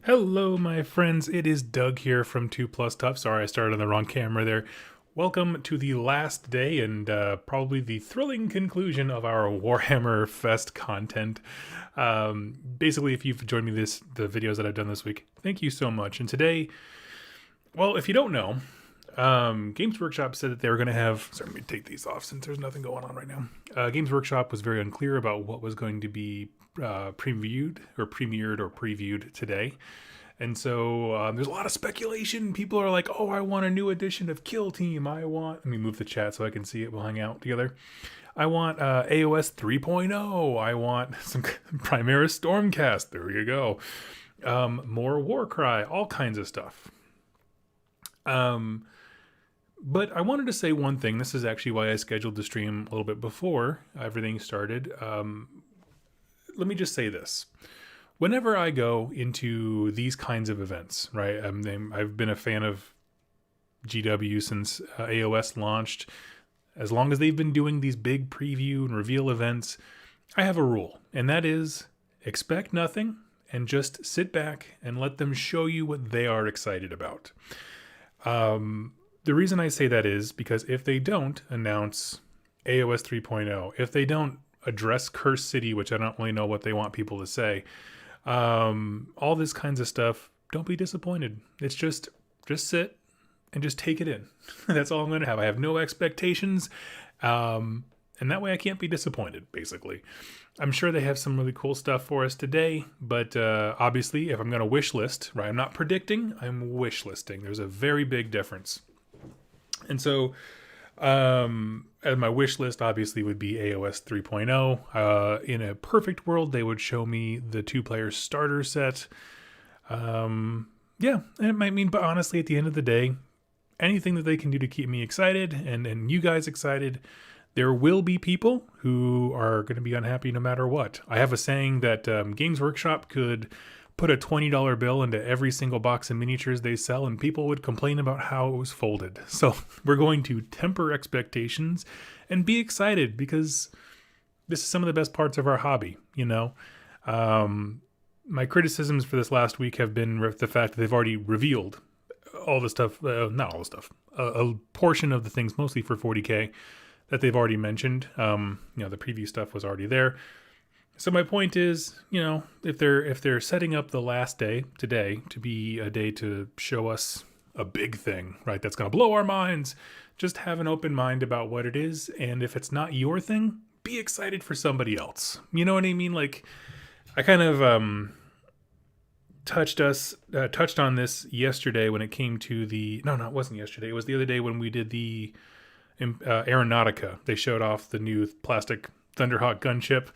Hello, my friends. It is Doug here from 2 Plus Tough. Sorry, I started on the wrong camera there. Welcome to the last day and probably the thrilling conclusion of our Warhammer Fest content. Basically, if you've joined me the videos that I've done this week, thank you so much. And today, well, if you don't know, Games Workshop said that they were going to have... Sorry, let me take these off since there's nothing going on right now. Games Workshop was very unclear about what was going to be premiered or previewed today. And so there's a lot of speculation. People are like, oh, I want a new edition of Kill Team. Let me move the chat so I can see it. We'll hang out together. I want AOS 3.0. I want some Primaris Stormcast. There you go. More Warcry, all kinds of stuff. But I wanted to say one thing. This is actually why I scheduled the stream a little bit before everything started. Let me just say this. Whenever I go into these kinds of events, right? I've been a fan of GW since AOS launched. As long as they've been doing these big preview and reveal events, I have a rule, and that is expect nothing and just sit back and let them show you what they are excited about. The reason I say that is because if they don't announce AOS 3.0, if they don't address Curse City, which I don't really know what they want people to say, all this kinds of stuff, don't be disappointed. It's just sit and just take it in. That's all I'm going to have. I have no expectations. And that way I can't be disappointed, basically. I'm sure they have some really cool stuff for us today, but obviously if I'm going to wish list, right, I'm not predicting, I'm wish listing. There's a very big difference. And so as my wish list obviously would be AOS 3.0. In a perfect world, they would show me the 2-player starter set. Yeah, and it might mean, but honestly, at the end of the day, anything that they can do to keep me excited and you guys excited. There will be people who are going to be unhappy no matter what. I have a saying that Games Workshop could put a $20 bill into every single box of miniatures they sell, and people would complain about how it was folded. So we're going to temper expectations and be excited because this is some of the best parts of our hobby, you know? My criticisms for this last week have been the fact that they've already revealed all the stuff, not all the stuff, a portion of the things, mostly for 40K, that they've already mentioned. The preview stuff was already there. So my point is, if they're setting up the last day today to be a day to show us a big thing, right, that's going to blow our minds, just have an open mind about what it is. And if it's not your thing, be excited for somebody else. You know what I mean? Like, I kind of touched on this yesterday when it came to the... No, it wasn't yesterday. It was the other day when we did the Aeronautica. They showed off the new plastic Thunderhawk gunship.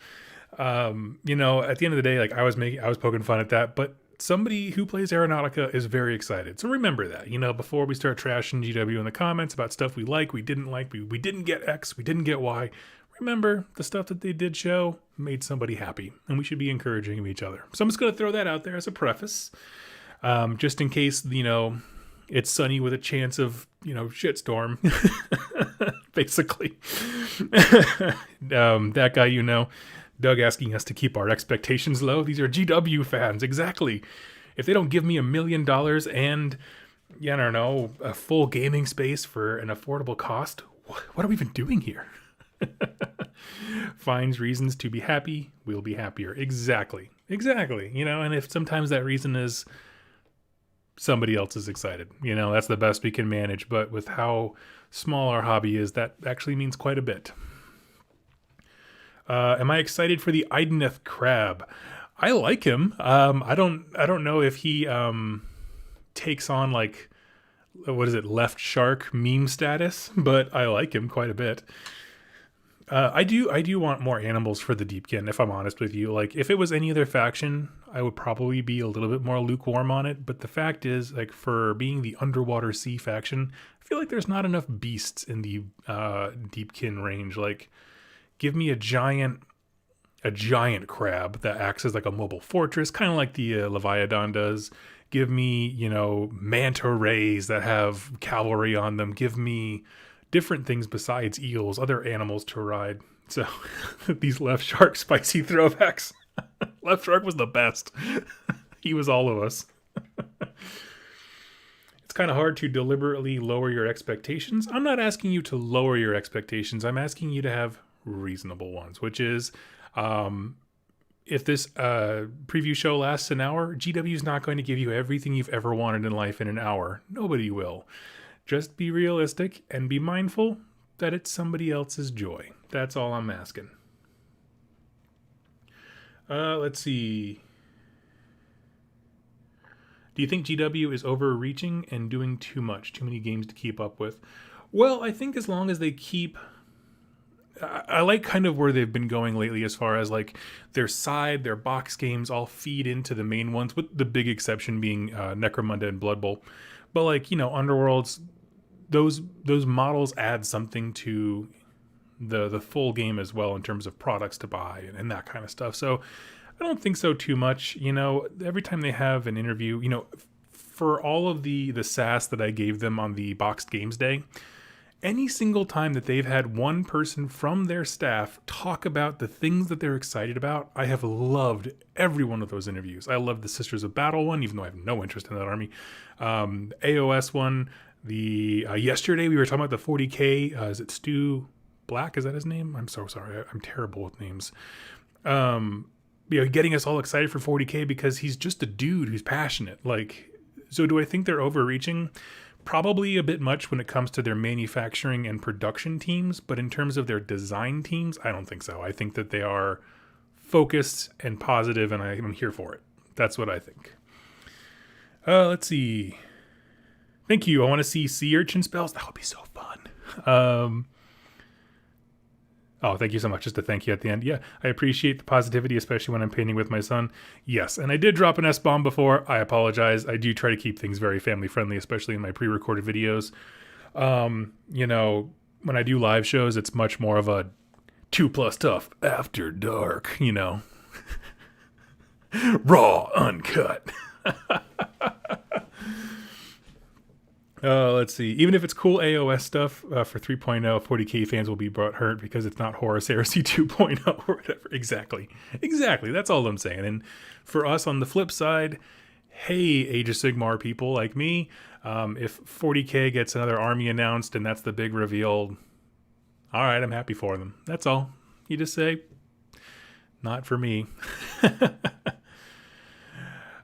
At the end of the day, like I was poking fun at that, but somebody who plays Aeronautica is very excited. So remember that, before we start trashing GW in the comments about stuff we didn't like, we didn't get X, we didn't get Y. Remember, the stuff that they did show made somebody happy, and we should be encouraging each other. So I'm just going to throw that out there as a preface, just in case, it's sunny with a chance of, shitstorm, basically. That guy, Doug asking us to keep our expectations low. These are GW fans. Exactly. If they don't give me $1 million and, I don't know, a full gaming space for an affordable cost, what are we even doing here? Finds reasons to be happy, we'll be happier. Exactly. And if sometimes that reason is somebody else is excited, that's the best we can manage. But with how small our hobby is, that actually means quite a bit. Am I excited for the Ideneth Crab? I like him. I don't know if he takes on like, what is it, Left Shark meme status, but I like him quite a bit. I do want more animals for the Deepkin, if I'm honest with you. Like, if it was any other faction, I would probably be a little bit more lukewarm on it. But the fact is, like, for being the underwater sea faction, I feel like there's not enough beasts in the Deepkin range. Like, give me a giant crab that acts as like a mobile fortress, kind of like the Leviathan does. Give me, manta rays that have cavalry on them. Give me different things besides eels, other animals to ride. So these Left Shark spicy throwbacks. Left Shark was the best. He was all of us. It's kind of hard to deliberately lower your expectations. I'm not asking you to lower your expectations. I'm asking you to have reasonable ones, which is if this preview show lasts an hour, GW is not going to give you everything you've ever wanted in life in an hour. Nobody will. Just be realistic and be mindful that it's somebody else's joy. That's all I'm asking. Let's see. Do you think GW is overreaching and doing too much? Too many games to keep up with? Well, I think as long as they keep... I like kind of where they've been going lately as far as like their box games all feed into the main ones, with the big exception being Necromunda and Blood Bowl. But like, Underworlds, those models add something to the full game as well in terms of products to buy and that kind of stuff. So I don't think so too much. Every time they have an interview, for all of the sass that I gave them on the Boxed Games Day, any single time that they've had one person from their staff talk about the things that they're excited about, I have loved every one of those interviews. I love the Sisters of Battle one, even though I have no interest in that army. AOS one, yesterday we were talking about the 40K, is it Stu Black? Is that his name? I'm so sorry. I'm terrible with names. Getting us all excited for 40K because he's just a dude who's passionate. So do I think they're overreaching? Probably a bit much when it comes to their manufacturing and production teams, but in terms of their design teams, I don't think so. I think that they are focused and positive, and I'm here for it. That's what I think. Let's see. Thank you. I want to see sea urchin spells. That would be so fun. Oh, thank you so much. Just a thank you at the end. Yeah, I appreciate the positivity, especially when I'm painting with my son. Yes, and I did drop an S-bomb before. I apologize. I do try to keep things very family-friendly, especially in my pre-recorded videos. When I do live shows, it's much more of a 2+ tough after dark, Raw, uncut. Let's see. Even if it's cool AOS stuff for 3.0, 40K fans will be hurt because it's not Horus Heresy 2.0 or whatever. Exactly. That's all I'm saying. And for us on the flip side, hey, Age of Sigmar people like me, if 40K gets another army announced and that's the big reveal, all right, I'm happy for them. That's all. You just say, not for me.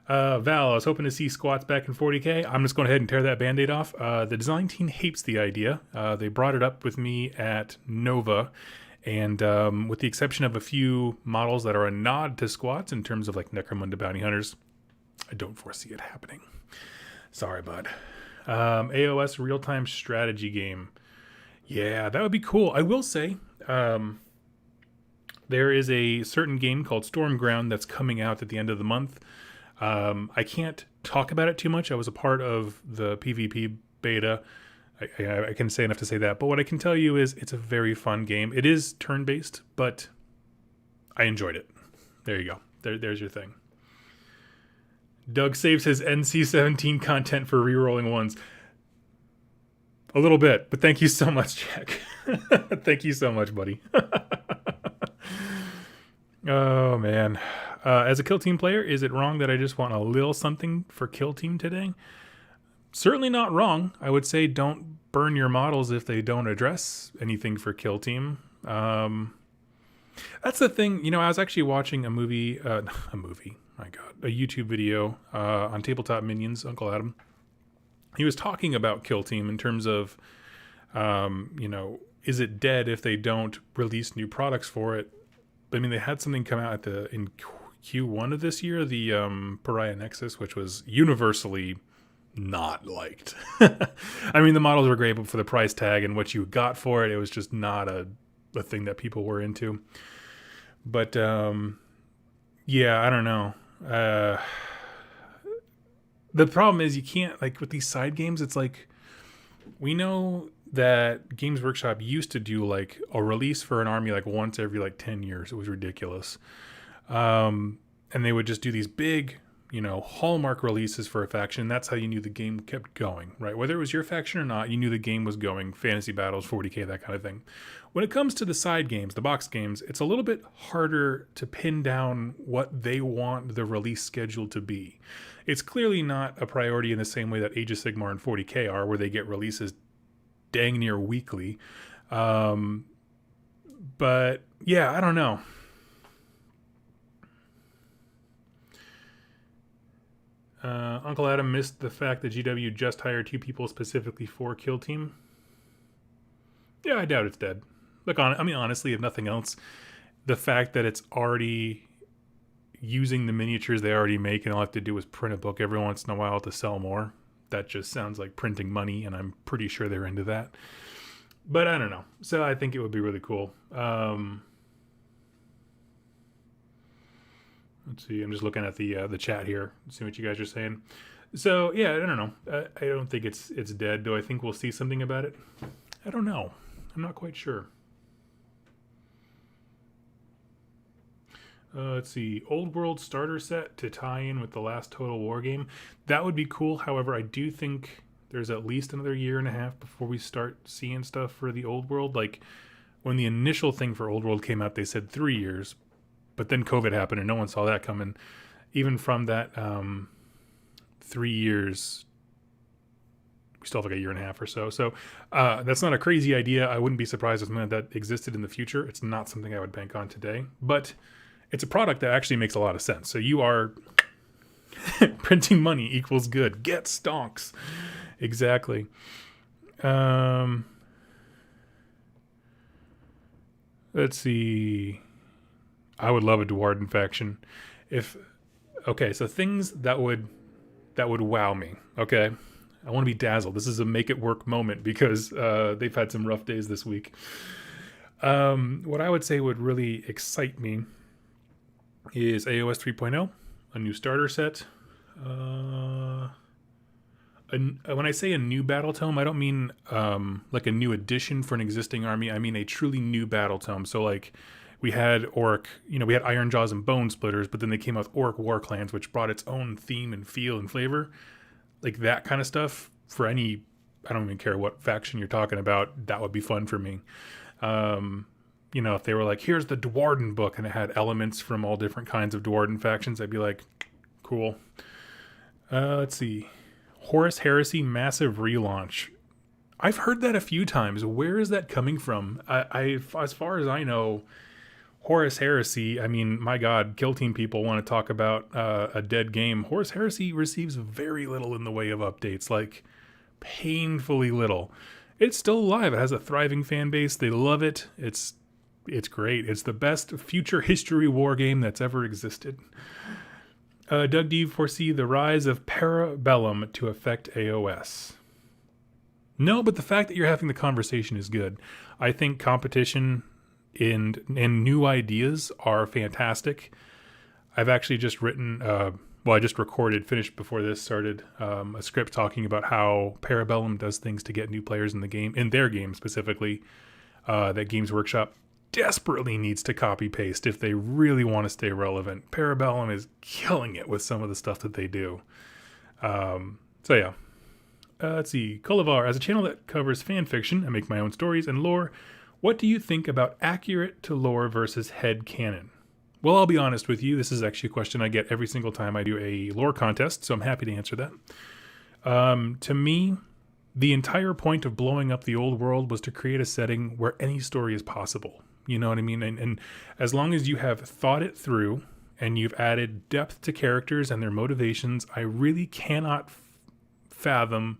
Val, I was hoping to see squats back in 40K. I'm just going ahead and tear that Band-Aid off. The design team hates the idea. They brought it up with me at Nova, and with the exception of a few models that are a nod to squats in terms of like Necromunda Bounty Hunters, I don't foresee it happening. Sorry, bud. AOS real-time strategy game. Yeah, that would be cool. I will say, there is a certain game called Stormground that's coming out at the end of the month. I can't talk about it too much. I was a part of the PvP beta. I can say enough to say that. But what I can tell you is it's a very fun game. It is turn-based, but I enjoyed it. There you go. There's your thing. Doug saves his NC-17 content for rerolling ones. A little bit, but thank you so much, Jack. Thank you so much, buddy. Oh, man. As a Kill Team player, is it wrong that I just want a little something for Kill Team today? Certainly not wrong. I would say don't burn your models if they don't address anything for Kill Team. That's the thing. I was actually watching a YouTube video on Tabletop Minions, Uncle Adam. He was talking about Kill Team in terms of, is it dead if they don't release new products for it? I mean, they had something come out in Q1 of this year, the Pariah Nexus, which was universally not liked. I mean, the models were great, but for the price tag and what you got for it, it was just not a thing that people were into. But, yeah, I don't know. The problem is you can't, with these side games, it's we know that Games Workshop used to do a release for an army once every 10 years. It was ridiculous. And they would just do these big, hallmark releases for a faction. That's how you knew the game kept going, right? Whether it was your faction or not, you knew the game was going. Fantasy battles, 40k, that kind of thing. When it comes to the side games, the box games, it's a little bit harder to pin down what they want the release schedule to be. It's clearly not a priority in the same way that Age of Sigmar and 40k are, where they get releases dang near weekly. But yeah, I don't know. Uncle Adam missed the fact that GW just hired 2 people specifically for Kill Team. Yeah, I doubt it's dead. Look, honestly, if nothing else, the fact that it's already using the miniatures they already make and all I have to do is print a book every once in a while to sell more, that just sounds like printing money, and I'm pretty sure they're into that. But I don't know. So I think it would be really cool. Let's see. I'm just looking at the chat here, see what you guys are saying. So yeah, I don't know. I don't think it's dead. Do I think we'll see something about it? I don't know. I'm not quite sure. Let's see. Old World starter set to tie in with the last Total War game. That would be cool. However, I do think there's at least another year and a half before we start seeing stuff for the Old World. Like when the initial thing for Old World came out, they said 3 years. But then COVID happened and no one saw that coming. Even from that 3 years, we still have like a year and a half or so. So that's not a crazy idea. I wouldn't be surprised if something like that existed in the future. It's not something I would bank on today. But it's a product that actually makes a lot of sense. So you are printing money equals good. Get stonks. Exactly. Let's see. I would love a Dwarden faction. So things that would wow me. Okay. I want to be dazzled. This is a make it work moment because they've had some rough days this week. What I would say would really excite me is AOS 3.0, a new starter set. When I say a new battle tome, I don't mean like a new addition for an existing army. I mean a truly new battle tome. So like we had Orc, we had Iron Jaws and Bone Splitters, but then they came out with Orc War Clans, which brought its own theme and feel and flavor. Like that kind of stuff for any, I don't even care what faction you're talking about, that would be fun for me. If they were like, here's the Dwarden book, and it had elements from all different kinds of Dwarden factions, I'd be like, cool. Let's see. Horus Heresy massive relaunch. I've heard that a few times. Where is that coming from? I as far as I know, Horus Heresy, I mean, my God, Kill Team people want to talk about a dead game. Horus Heresy receives very little in the way of updates, like painfully little. It's still alive. It has a thriving fan base. They love it. It's great. It's the best future history war game that's ever existed. Doug, do you foresee the rise of Parabellum to affect AOS? No, but the fact that you're having the conversation is good. I think competition and new ideas are fantastic. I've actually just written, I just finished before this started, a script talking about how Parabellum does things to get new players in the game, in their game specifically, that Games Workshop desperately needs to copy paste if they really want to stay relevant. Parabellum is killing it with some of the stuff that they do. Let's see. Kolivar, as a channel that covers fan fiction, I make my own stories and lore. What do you think about accurate to lore versus head canon? Well, I'll be honest with you. This is actually a question I get every single time I do a lore contest, so I'm happy to answer that. To me, the entire point of blowing up the old world was to create a setting where any story is possible. You know what I mean? And as long as you have thought it through and you've added depth to characters and their motivations, I really cannot fathom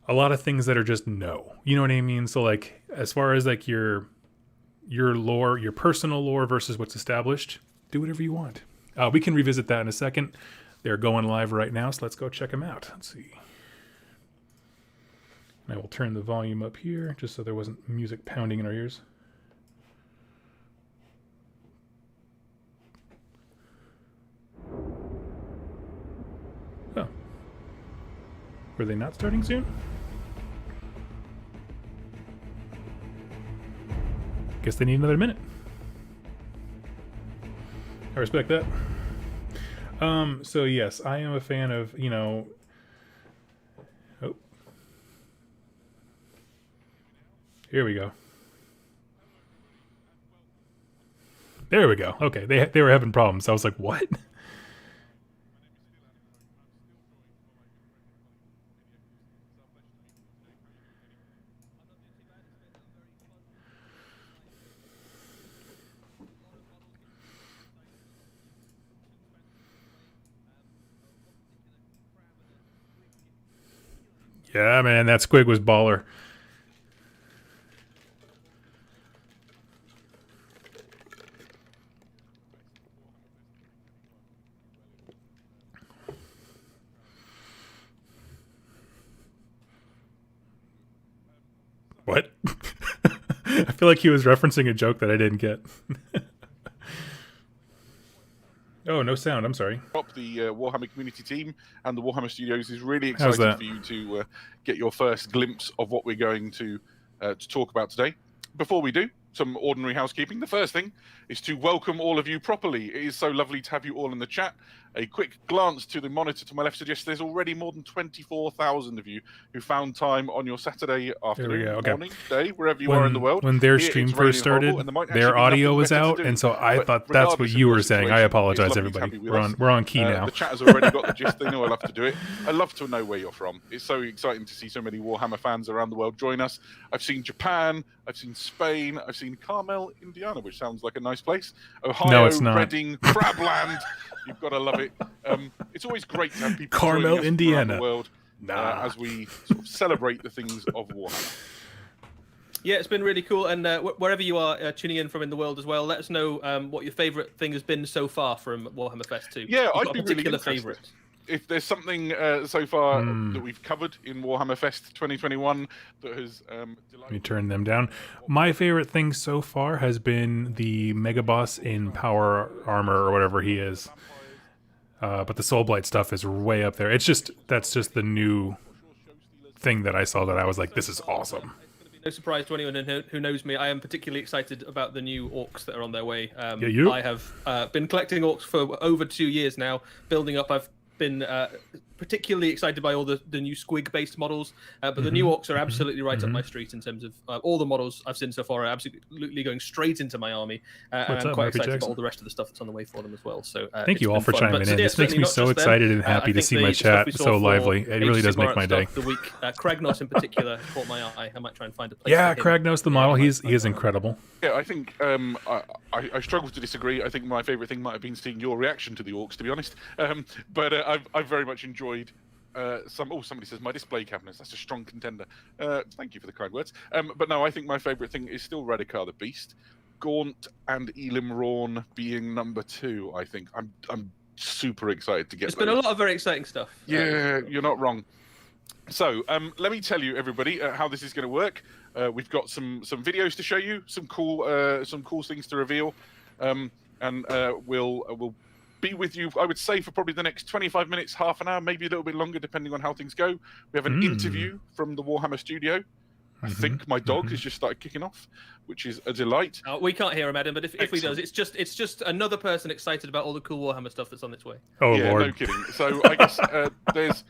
a lot of things that are just no. You know what I mean? So like as far as like your lore, your personal lore versus what's established, do whatever you want. We can revisit that in a second. They're going live right now, so let's go check them out. Let's see. And I will turn the volume up here just so there wasn't music pounding in our ears. Oh. Were they not starting soon? Guess they need another minute. I respect that. So yes, I am a fan of, oh, here we go. There we go. Okay, they were having problems. I was like, what? Yeah, man, that squig was baller. What? I feel like he was referencing a joke that I didn't get. Oh, no sound. I'm sorry. The Warhammer community team and the Warhammer Studios is really How's excited that? for you to get your first glimpse of what we're going to talk about today. Before we do, some ordinary housekeeping. The first thing is to welcome all of you properly. It is so lovely to have you all in the chat. A quick glance to the monitor to my left suggests there's already more than 24,000 of you who found time on your Saturday afternoon, morning, day, wherever you are in the world. When their stream first started, their audio was out, and so I thought that's what you were saying. I apologize, everybody. We're on key now. The chat has already got the gist. They know I love to do it. I love to know where you're from. It's so exciting to see so many Warhammer fans around the world join us. I've seen Japan, I've seen Spain, I've seen Carmel, Indiana, which sounds like a nice place. Ohio, no, it's not. Reading, Crabland. You've got to love it. It's always great to have people Carmel, joining us Indiana. around the world as we sort of celebrate the things of Warhammer. Yeah, it's been really cool, and wherever you are tuning in from in the world as well, let us know what your favourite thing has been so far from Warhammer Fest 2. Yeah, I'd be really interested. Favourite. If there's something so far that we've covered in Warhammer Fest 2021 that has let me turn them down. My favorite thing so far has been the Mega Boss in Power Armor or whatever he is. But the Soulblight stuff is way up there. That's just the new thing that I saw that I was like, this is awesome. No surprise to anyone who knows me. I am particularly excited about the new orcs that are on their way. You? I have been collecting orcs for over 2 years now, building up. I've been particularly excited by all the new squig-based models, but the new orcs are absolutely right up my street in terms of all the models I've seen so far are absolutely going straight into my army, and I'm quite excited about all the rest of the stuff that's on the way for them as well. So thank you all for chiming in. This makes me so excited and happy to see my chat so lively. It really does make my day. The week, Kragnos in particular caught my eye. I might try and find a place. Yeah, Kragnos the model, he is incredible. Yeah, I think I struggle to disagree. I think my favourite thing might have been seeing your reaction to the orcs, to be honest. But I've very much enjoyed somebody says my display cabinets. That's a strong contender. Thank you for the kind words. But no, I think my favourite thing is still Radikar the Beast, Gaunt and Elim Rawn being number 2. I think I'm super excited to get. There's been a lot of very exciting stuff. Yeah, you're not wrong. So let me tell you, everybody, how this is going to work. We've got some videos to show you, some cool things to reveal, and we'll be with you, I would say, for probably the next 25 minutes, half an hour, maybe a little bit longer, depending on how things go. We have an interview from the Warhammer studio. I think my dog has just started kicking off, which is a delight. We can't hear him, Adam, but if he does, it's just another person excited about all the cool Warhammer stuff that's on its way. Oh, yeah, Lord. No kidding. So I guess there's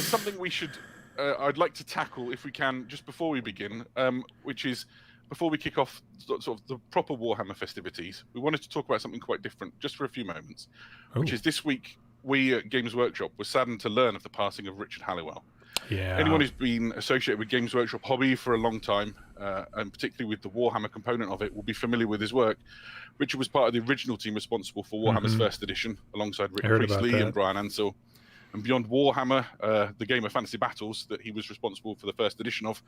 something we should, I'd like to tackle, if we can, just before we begin, which is, before we kick off sort of the proper Warhammer festivities, we wanted to talk about something quite different, just for a few moments, which is this week, we at Games Workshop were saddened to learn of the passing of Richard Halliwell. Yeah. Anyone who's been associated with Games Workshop hobby for a long time, and particularly with the Warhammer component of it, will be familiar with his work. Richard was part of the original team responsible for Warhammer's first edition, alongside Rick Priestley and Brian Ansell. And beyond Warhammer, the game of Fantasy Battles that he was responsible for the first edition of,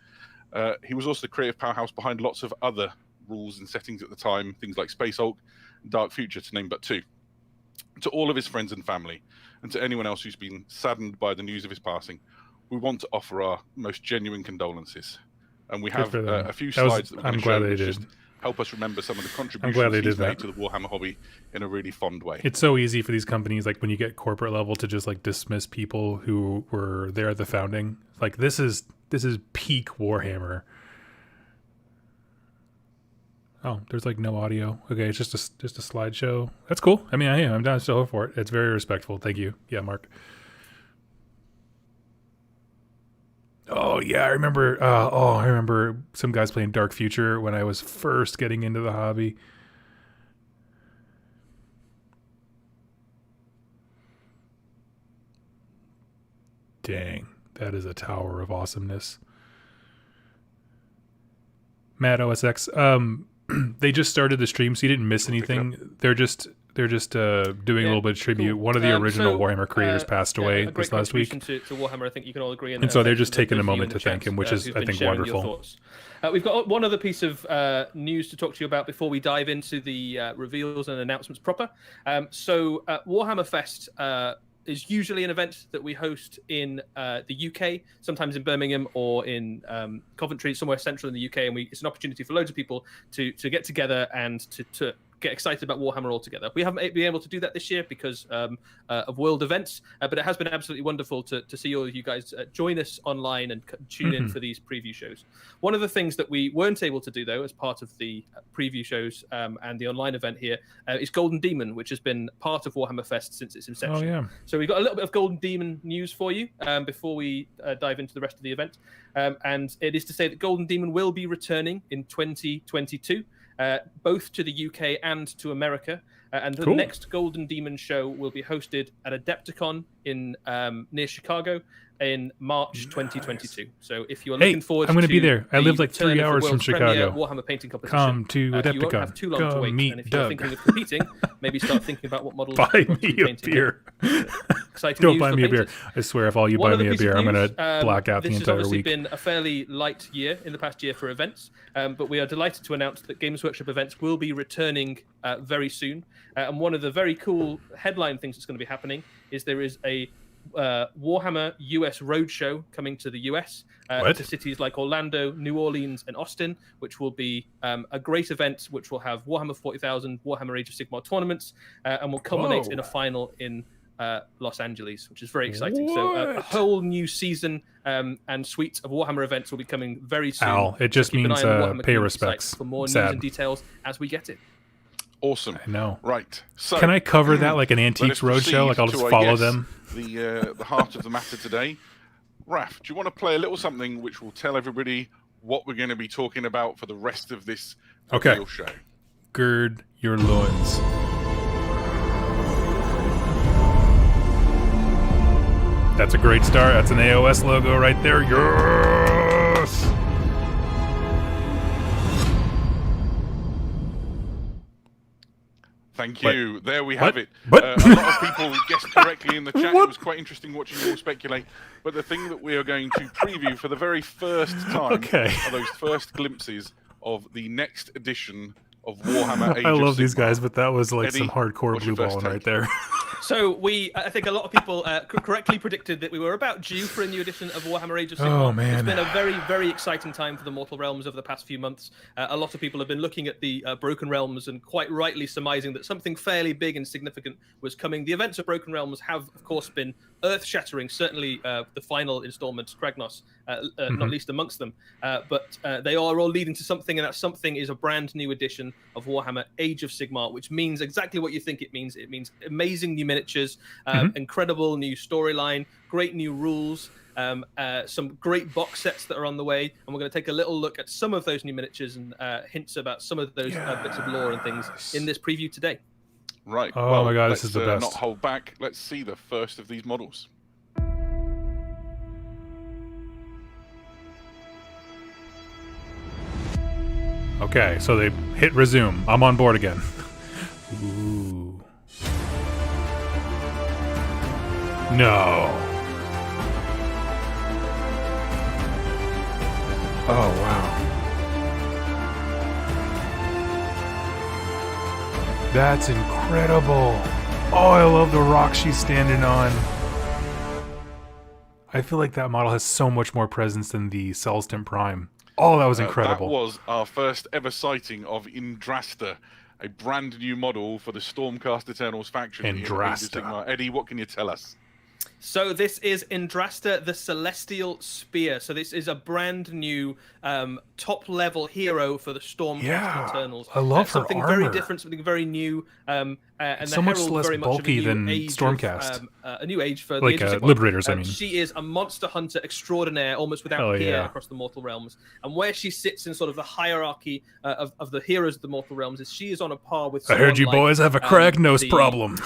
he was also the creative powerhouse behind lots of other rules and settings at the time, things like Space Hulk and Dark Future, to name but 2. To all of his friends and family, and to anyone else who's been saddened by the news of his passing, we want to offer our most genuine condolences. And we have a few slides that we're going to show, which just help us remember some of the contributions he's made to the Warhammer hobby in a really fond way. It's so easy for these companies, like when you get corporate level, to just like dismiss people who were there at the founding. Like this is peak Warhammer. Oh, there's like no audio. Okay, it's just a slideshow. That's cool. I mean, I'm down still for it. It's very respectful. Thank you. Yeah, Mark. Oh yeah, I remember. I remember some guys playing Dark Future when I was first getting into the hobby. Dang, that is a tower of awesomeness. Matt OSX. They just started the stream, so you didn't miss anything. They're just doing a little bit of tribute. Cool. One of the original Warhammer creators passed away this last week. To Warhammer, I think you can all agree. And so they're just taking a moment to thank him, which is, I think, wonderful. We've got one other piece of news to talk to you about before we dive into the reveals and announcements proper. Warhammer Fest is usually an event that we host in the UK, sometimes in Birmingham or in Coventry, somewhere central in the UK, and it's an opportunity for loads of people to get together and to get excited about Warhammer all together. We haven't been able to do that this year because of world events, but it has been absolutely wonderful to see all of you guys join us online and tune in for these preview shows. One of the things that we weren't able to do, though, as part of the preview shows and the online event here, is Golden Demon, which has been part of Warhammer Fest since its inception. Oh, yeah. So we've got a little bit of Golden Demon news for you before we dive into the rest of the event. And it is to say that Golden Demon will be returning in 2022. Both to the UK and to America. And the next Golden Demon show will be hosted at Adepticon in near Chicago in March 2022. So if you're looking forward I'm going to be there. I live like 3 hours from Chicago. Warhammer painting competition. Come to Adepticon. You won't have too long to wait. Meet and if Doug. you're thinking of competing, maybe start thinking about what models buy me a beer. Don't buy me a beer. I swear, if all you buy me a beer, I'm going to black out the entire week. This has obviously been a fairly light year in the past year for events, but we are delighted to announce that Games Workshop events will be returning very soon. And one of the very cool headline things that's going to be happening is there is a Warhammer US Roadshow coming to the US to cities like Orlando, New Orleans, and Austin, which will be a great event which will have Warhammer 40,000, Warhammer Age of Sigmar tournaments, and will culminate in a final in Los Angeles, which is very exciting. So a whole new season and suite of Warhammer events will be coming very soon. Al, it just means pay respects. For more news and details as we get it. Awesome. I know. Right. So can I cover that like an Antiques Roadshow? Like I'll just follow them. The heart of the matter today. Raph, do you want to play a little something which will tell everybody what we're going to be talking about for the rest of this reveal show? Gird your loins. That's a great start. That's an AOS logo right there. Yes! Thank you. There we have it. A lot of people guessed correctly in the chat. It was quite interesting watching you all speculate. But the thing that we are going to preview for the very first time are those first glimpses of the next edition of Warhammer Age I love of these Sigmar. guys, but that was like Eddie, some hardcore blue balling right there. So I think a lot of people correctly predicted that we were about due for a new edition of Warhammer Age of Sigmar. Oh, man. It's been a very, very exciting time for the Mortal Realms over the past few months. A lot of people have been looking at the Broken Realms and quite rightly surmising that something fairly big and significant was coming. The events of Broken Realms have, of course, been earth-shattering, certainly the final installment, Kragnos, not least amongst them. But they are all leading to something, and that something is a brand new edition of Warhammer Age of Sigmar, which means exactly what you think it means. It means amazing new miniatures, incredible new storyline, great new rules, some great box sets that are on the way, and we're going to take a little look at some of those new miniatures and hints about some of those bits of lore and things in this preview today. Right. Oh my god, this is the best. Not hold back. Let's see the first of these models. Okay, so they hit resume. I'm on board again. Ooh. No. Oh, wow. That's incredible. Oh, I love the rock she's standing on. I feel like that model has so much more presence than the Celston Prime. Oh, that was incredible. That was our first ever sighting of Indrasta, a brand new model for the Stormcast Eternals faction. Indrasta. Eddie, what can you tell us? So this is Indrasta, the Celestial Spear. So this is a brand new top-level hero for the Stormcast Eternals. I love her something armor. very different, something very new. And so the much Herald less very much bulky of a than new age Stormcast. a new age for like the Age of Sigmar. Liberators, I mean. She is a monster hunter extraordinaire, almost without peer across the mortal realms. And where she sits in sort of the hierarchy of the heroes of the mortal realms is she is on a par with. I heard you boys have a Kragnos problem.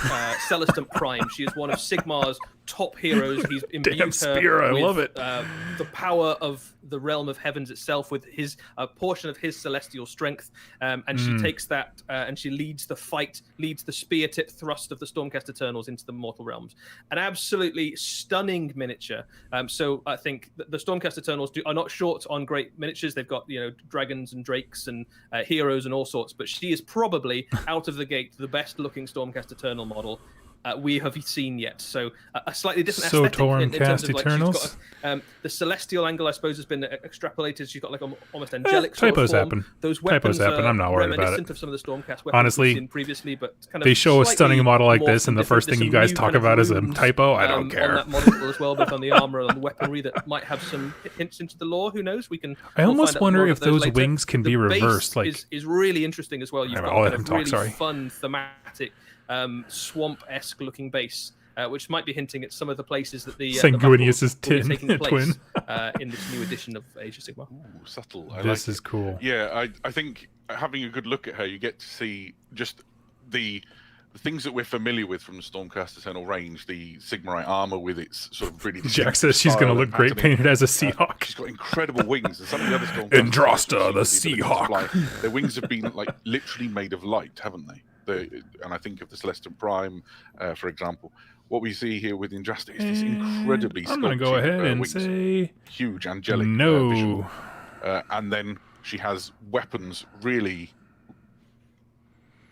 Celestant Prime. She is one of Sigmar's top heroes. He's imbued Damn spear, I love it. The power of the realm of heavens itself with his portion of his celestial strength, and she takes that and she leads the fight, leads the spear tip thrust of the Stormcast Eternals into the mortal realms. An absolutely stunning miniature. So I think the Stormcast Eternals are not short on great miniatures. They've got dragons and drakes and heroes and all sorts, but she is probably out of the gate the best looking Stormcast Eternal model we have seen yet. So a slightly different aesthetic in terms of Eternals. She's got the celestial angle, I suppose, has been extrapolated. She's got like almost angelic sort typos of form. happen. Those weapons happen. I'm not worried about reminiscent it. of some of the Stormcast weapons Honestly, we've seen previously, but kind of they show a stunning model like this, and the first thing you guys new talk kind of about is a runes, typo. I don't care. On that model as well, both on the armor and the weaponry that might have some hints into the lore. Who knows? I almost wonder if those later. wings can be reversed. The like base is really interesting as well. You've got I'll let kind him of talk, really sorry. fun, thematic, swamp-esque looking base. Which might be hinting at some of the places that the Sanguinius' will be taking place twin in this new edition of Age of Sigmar. Ooh, subtle. This is cool. Yeah, I think having a good look at her, you get to see just the things that we're familiar with from the Stormcast Eternal range, the Sigmarite armor with its sort of really. Jack says she's going to look great painted as a Seahawk. She's got incredible wings, and some of the other Stormcast. Indrasta, the Seahawk. Their wings have been like literally made of light, haven't they? And I think of the Celestant Prime, for example. What we see here with Indrasta is this incredibly I'm going to go ahead and wings. say Huge angelic no. visual. And then she has weapons really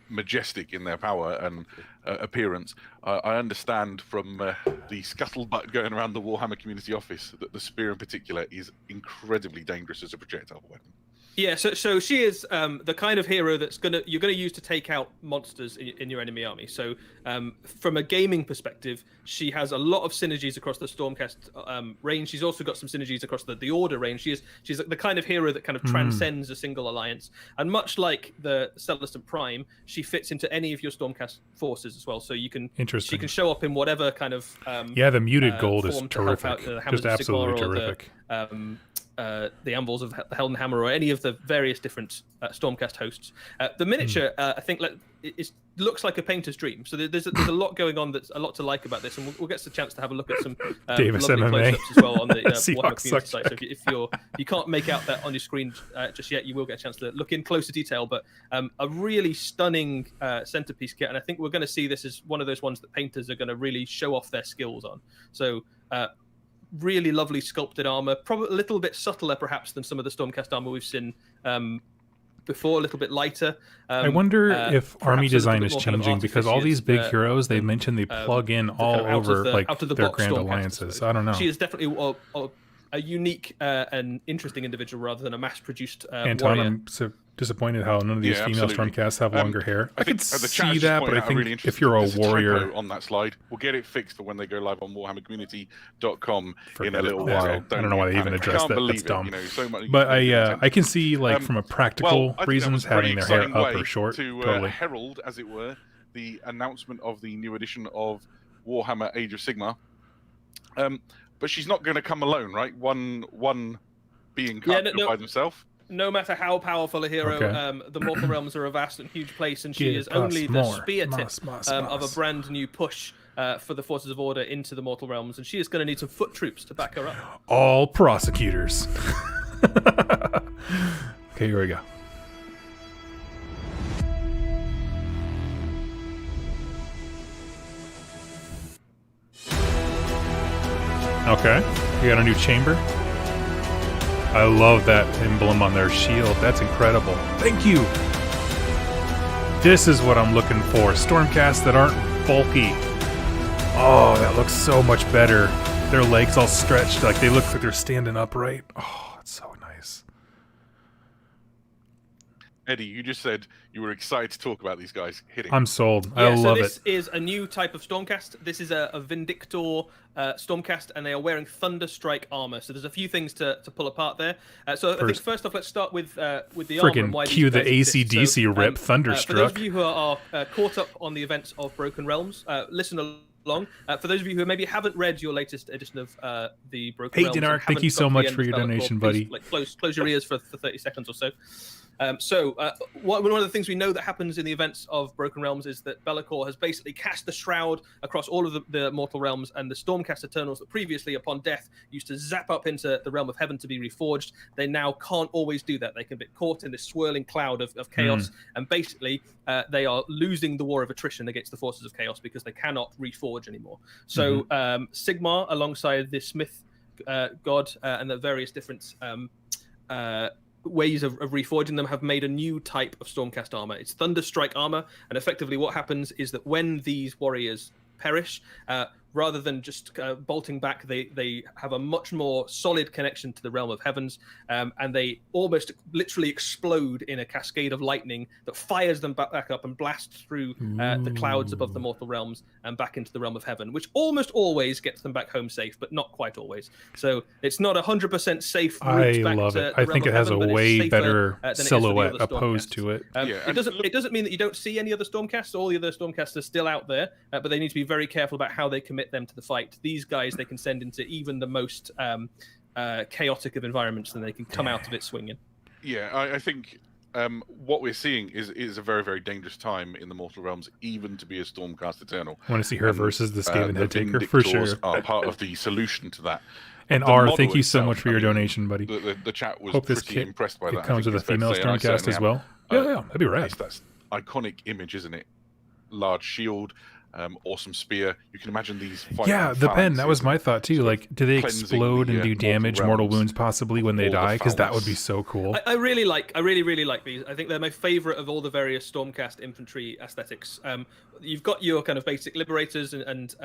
majestic in their power and appearance. I understand from the scuttlebutt going around the Warhammer community office that the spear in particular is incredibly dangerous as a projectile weapon. Yeah, so she is the kind of hero that's you're gonna use to take out monsters in your enemy army. So from a gaming perspective, she has a lot of synergies across the Stormcast range. She's also got some synergies across the Order range. She's the kind of hero that kind of transcends a single alliance. And much like the Celestant Prime, she fits into any of your Stormcast forces as well. So she can show up in whatever kind of the muted gold is terrific, just absolutely terrific. The Anvils of the Helden Hammer, or any of the various different Stormcast hosts. The miniature, I think, it looks like a painter's dream. So there's a lot going on. That's a lot to like about this, and we'll get a chance to have a look at some Davis lovely MMA. close-ups as well on the Warhammer Seahawks community site. So if you can't make out that on your screen just yet, you will get a chance to look in closer detail. But a really stunning centerpiece kit, and I think we're going to see this as one of those ones that painters are going to really show off their skills on. So. Really lovely sculpted armor, probably a little bit subtler perhaps than some of the Stormcast armor we've seen before, a little bit lighter. I wonder if army design is changing because all these big heroes, they mentioned they plug in all over their grand alliances. I don't know. She is definitely a unique and interesting individual rather than a mass-produced Anton, warrior. I'm so disappointed how none of these female Stormcasts have longer hair. I could the see that, but I think if you're a warrior on that slide, we'll get it fixed for when they go live on WarhammerCommunity.com in a little while. So I don't know why they even addressed that. That's dumb. So much, but I can see from a practical reasons having their hair up or short. To totally. herald, as it were, the announcement of the new edition of Warhammer Age of Sigmar. But she's not going to come alone, right? One being by themselves. No matter how powerful a hero, the Mortal Realms are a vast and huge place, and she is only the spear tip of a brand new push for the Forces of Order into the Mortal Realms, and she is going to need some foot troops to back her up. All prosecutors. Okay, here we go. Okay, we got a new chamber. I love that emblem on their shield. That's incredible. Thank you. This is what I'm looking for. Stormcasts that aren't bulky. Oh, that looks so much better. Their legs all stretched, like they look like they're standing upright. Oh, it's so nice. Eddie, you just said you were excited to talk about these guys. Hit it. I'm sold. Yeah, I love this it. is a new type of Stormcast. This is a Vindictor Stormcast, and they are wearing Thunderstrike armor. So there's a few things to pull apart there. I think first off, let's start with the armor and why cue these the guys exist. AC/DC rip, Thunderstruck. For those of you who are caught up on the events of Broken Realms, listen along. For those of you who maybe haven't read your latest edition of the Broken Realms, Dinark, thank you so much for your donation, buddy. Close your ears for 30 seconds or so. One of the things we know that happens in the events of Broken Realms is that Be'lakor has basically cast the shroud across all of the mortal realms, and the Stormcast Eternals that previously, upon death, used to zap up into the realm of heaven to be reforged, they now can't always do that. They can be caught in this swirling cloud of chaos, and basically they are losing the war of attrition against the forces of chaos because they cannot reforge anymore. So Sigmar, alongside the Smith god and the various different ways of reforging them, have made a new type of Stormcast armor. It's Thunderstrike armor, and effectively what happens is that when these warriors perish, rather than just bolting back, they have a much more solid connection to the realm of heavens, and they almost literally explode in a cascade of lightning that fires them back up and blasts through the clouds above the mortal realms and back into the realm of heaven, which almost always gets them back home safe, but not quite always. So it's not 100% safe route back love to it. the I realm think of it has heaven, a but way it's safer better than it is for the silhouette other opposed Stormcasts. to it. It doesn't mean that you don't see any other Stormcasts. All the other Stormcasts are still out there, but they need to be very careful about how they commit them to the fight. These guys they can send into even the most chaotic of environments, and they can come out of it swinging. Yeah, I think what we're seeing is a very, very dangerous time in the mortal realms, even to be a Stormcast Eternal. I want to see her versus the Skaven Head Taker for sure. Are part of the solution to that. And R, thank you so much for your donation, buddy. The chat was Hope this pretty impressed by that. It comes with a female Stormcast as well. Yeah, that'd be right. That's iconic image, isn't it? Large shield. Awesome spear. You can imagine these. Yeah, the pen. That was my thought too. Like, do they explode and do damage, mortal wounds possibly when they die? Because that would be so cool. I really like these. I think they're my favorite of all the various Stormcast infantry aesthetics. You've got your kind of basic liberators and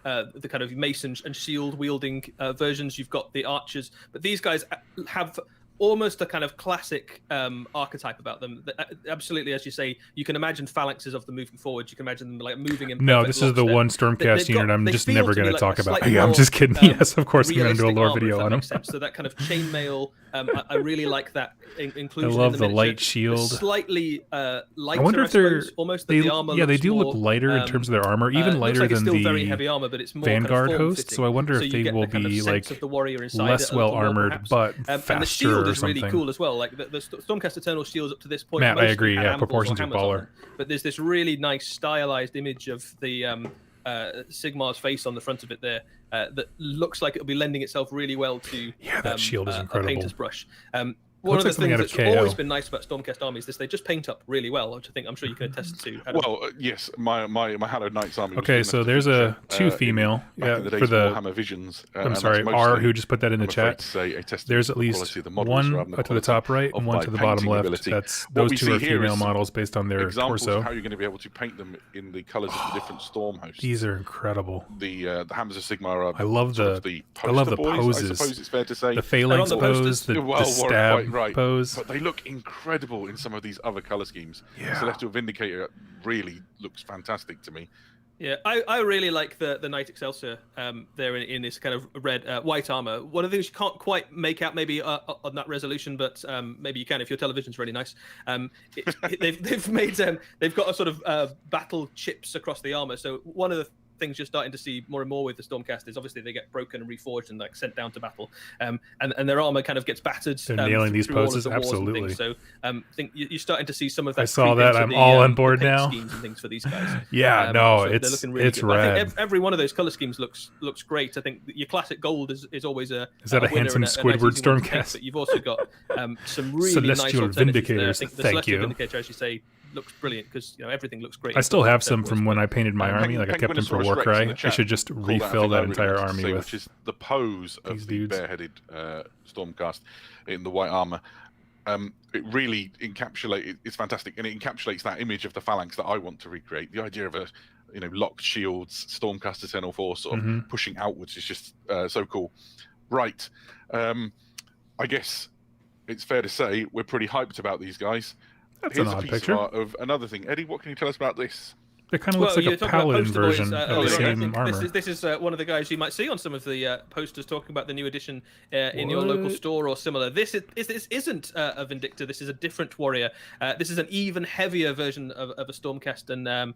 the kind of mace and shield wielding versions. You've got the archers, but these guys have almost a kind of classic archetype about them. Absolutely, as you say, you can imagine phalanxes of them moving forward. You can imagine them like moving in. No, this is the one Stormcast unit I'm just never going to talk about. Yeah, I'm just kidding. Yes, of course, I'm going to do a lore video on them. So that kind of chainmail, I really like that inclusion. I love the light shield. Slightly lighter. I wonder if they're almost the armor. Yeah, they do look lighter in terms of their armor, even lighter than the very heavy armor, but it's more Vanguard kind of host. So I wonder if they will be like less well armored, but faster and the shield is really something. cool as well. Like the Stormcast Eternal shields up to this point. Matt, I agree. Yeah, proportions are baller. But there's this really nice stylized image of the Sigmar's face on the front of it there that looks like it'll be lending itself really well to that shield is incredible. A painter's brush. One of the things that's always been nice about Stormcast armies is they just paint up really well, which I'm sure you can attest to. Well, yes, my Hallowed Knights army. Okay, so there's a two female for the Warhammer Visions. I'm sorry, R, who just put that in the chat. There's at least one to the top right and one to the bottom left. That's those two are female models based on their torso. Of how you're going to be able to paint them in the colours of the different storm hosts. These are incredible. The Hammers of Sigmar are. I love the poses. I suppose it's fair to say the phalanx pose, the stab. Pose. But they look incredible in some of these other color schemes. Yeah. Celestial Vindicator really looks fantastic to me. Yeah, I really like the Knight Excelsior there in this kind of red white armor. One of the things you can't quite make out maybe on that resolution, but maybe you can if your television's really nice. They've got a sort of battle chips across the armor. So one of the things you're starting to see more and more with the Stormcast is obviously they get broken and reforged and like sent down to battle, and their armor kind of gets battered. They're nailing these poses, absolutely. So I think you're starting to see some of that. I saw that. I'm all on board now. Schemes and things for these guys. Yeah, so it's really it's good. rad. I think every one of those color schemes looks great. I think your classic gold is always a. Is that a handsome Squidward Stormcast? But you've also got some really Celestial nice Vindicators. I think the Thank Celestial you. Vindicator, as you say, looks brilliant because everything looks great. I still have some from when I painted my army. Like I kept them for Warcry. I should just refill that entire army with. Which is the pose of the bareheaded Stormcast in the white armor. It really encapsulates. It's fantastic, and it encapsulates that image of the phalanx that I want to recreate. The idea of a locked shields, Stormcast Eternal Force sort of pushing outwards is just so cool. Right, I guess it's fair to say we're pretty hyped about these guys. That's here's an a odd piece picture. of another thing. Eddie, what can you tell us about this? It kind of looks like a paladin version of the same armor. This is one of the guys you might see on some of the posters talking about the new edition in your local store or similar. This isn't a Vindicta. This is a different warrior. This is an even heavier version of a Stormcast. And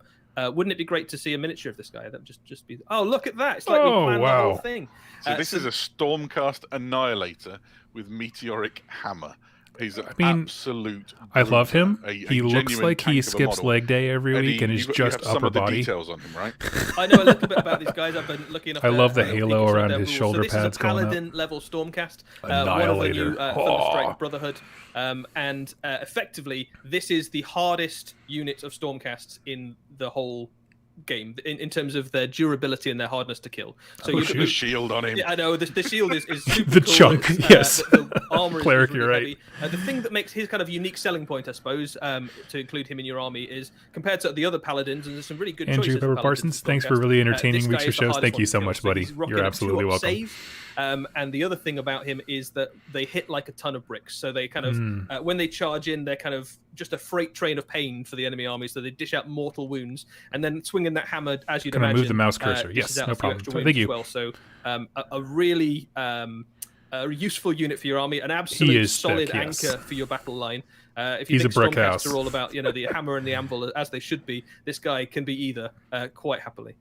wouldn't it be great to see a miniature of this guy? That just be. Oh, look at that! It's like we planned the whole thing. So this is a Stormcast Annihilator with Meteoric hammer. He's an absolute. I love him. A he looks like he skips leg day every week and is just upper body. Details on him, right? I know a little bit about these guys. I've been lucky enough. I love the halo around his shoulder pads going up. This is a paladin level Stormcast. Annihilator. One of the new Thunderstrike Brotherhood. And effectively, this is the hardest unit of Stormcasts in the whole game in terms of their durability and their hardness to kill. So you put the shield on him. Yeah, I know the shield is super the cool. chunk. Yes. The armor Cleric, is really you're right. heavy. The thing that makes his kind of unique selling point, I suppose, to include him in your army is compared to the other paladins, and there's some really good Andrew choices. Pepper Parsons, thanks for really entertaining weeks of shows. Thank you so much, buddy. You're absolutely welcome. And the other thing about him is that they hit like a ton of bricks. So they kind of, when they charge in, they're kind of just a freight train of pain for the enemy army. So they dish out mortal wounds, and then swinging that hammer, as you'd imagine. Move the mouse cursor. Yes, no problem. Thank you. Well. So a really useful unit for your army, an absolute solid anchor for your battle line. If you think Stormcasts are all about the hammer and the anvil as they should be, this guy can be either quite happily.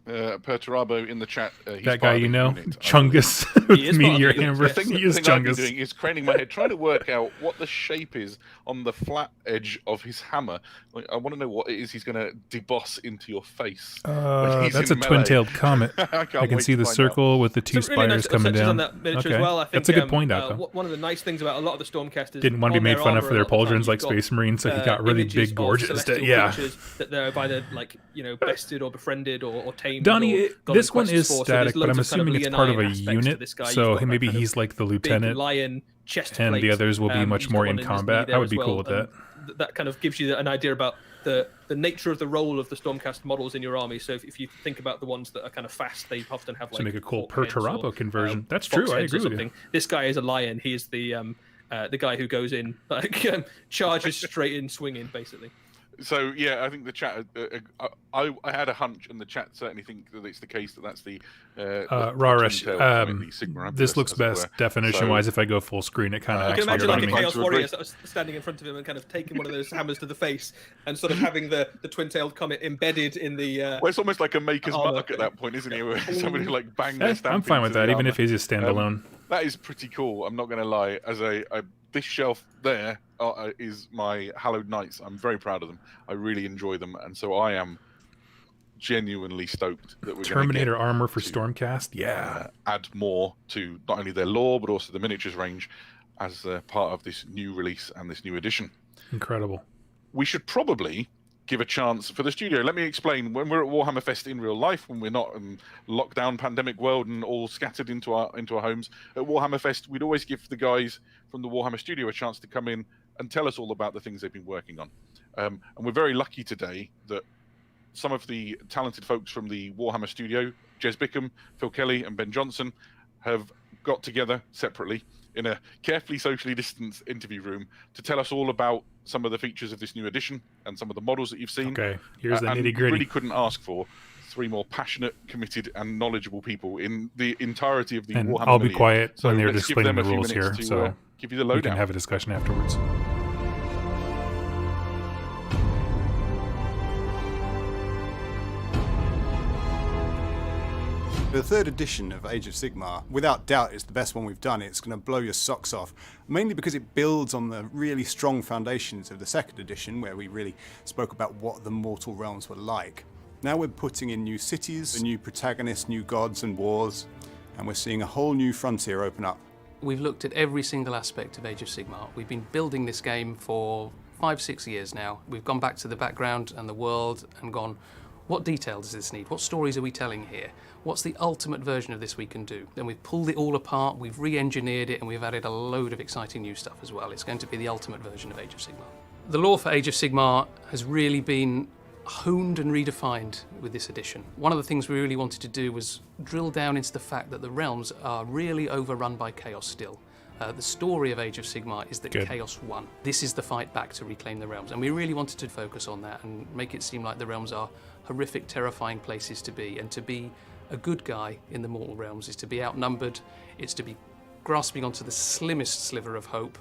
Perturabo in the chat. That guy Chungus with Meteor Hammer. The thing I've been doing is craning my head, trying to work out what the shape is on the flat edge of his hammer. Like, I want to know what it is he's going to deboss into your face. That's a twin-tailed comet. I can see the circle with the two spires coming down. On that miniature as well. I think, that's a good point, Outcome. One of the nice things about a lot of the Stormcasters didn't want to be made fun of for their pauldrons like Space Marines, so he got really big, gorgeous. That they're either bested or befriended or tamed. Donnie, this one is static, but I'm assuming it's part of a unit, so maybe he's like the lieutenant, lion, chest and the others will be much more in combat. I would be cool with that. That kind of gives you an idea about the nature of the role of the Stormcast models in your army. So if you think about the ones that are kind of fast, they often have like... So make a cool Perturabo conversion. That's true, I agree with you. This guy is a lion. He is the guy who goes in, charges straight in, swinging, basically. So yeah, I think the chat. I had a hunch, and the chat certainly think that it's the case that's the Raresh. Sigmar. This looks best definition-wise. If I go full screen, it kind of. You can imagine like a Chaos Warrior standing in front of him and kind of taking one of those hammers to the face, and sort of having the twin-tailed comet embedded in the. Well, it's almost like a maker's mark at that point, isn't it? Where somebody like bang their stamp. I'm fine with that, even if he's just standalone. That is pretty cool. I'm not going to lie. As this shelf there is my Hallowed Knights. I'm very proud of them. I really enjoy them, and so I am genuinely stoked that we're Terminator armor for Stormcast. Yeah, add more to not only their lore but also the miniatures range as part of this new release and this new edition. Incredible. We should probably give a chance for the studio. Let me explain. When we're at Warhammer Fest in real life, when we're not in lockdown pandemic world and all scattered into our homes, at Warhammer Fest, we'd always give the guys from the Warhammer studio a chance to come in and tell us all about the things they've been working on. And we're very lucky today that some of the talented folks from the Warhammer studio, Jez Bickham, Phil Kelly, and Ben Johnson, have got together separately in a carefully socially distanced interview room to tell us all about some of the features of this new edition and some of the models that you've seen. Okay, here's the nitty-gritty. We really couldn't ask for three more passionate, committed, and knowledgeable people in the entirety of the Warhammer. I'll be quiet when they're explaining the rules here, so give you the lowdown. We can have a discussion afterwards. The third edition of Age of Sigmar, without doubt, is the best one we've done. It's going to blow your socks off, mainly because it builds on the really strong foundations of the second edition, where we really spoke about what the mortal realms were like. Now we're putting in new cities, new protagonists, new gods and wars, and we're seeing a whole new frontier open up. We've looked at every single aspect of Age of Sigmar. We've been building this game for 5-6 years now. We've gone back to the background and the world and gone, what detail does this need? What stories are we telling here? What's the ultimate version of this we can do? Then we've pulled it all apart, we've re-engineered it, and we've added a load of exciting new stuff as well. It's going to be the ultimate version of Age of Sigmar. The lore for Age of Sigmar has really been honed and redefined with this edition. One of the things we really wanted to do was drill down into the fact that the realms are really overrun by chaos still. The story of Age of Sigmar is that Good. Chaos won. This is the fight back to reclaim the realms, and we really wanted to focus on that and make it seem like the realms are horrific, terrifying places to be, and to be a good guy in the mortal realms is to be outnumbered, it's to be grasping onto the slimmest sliver of hope,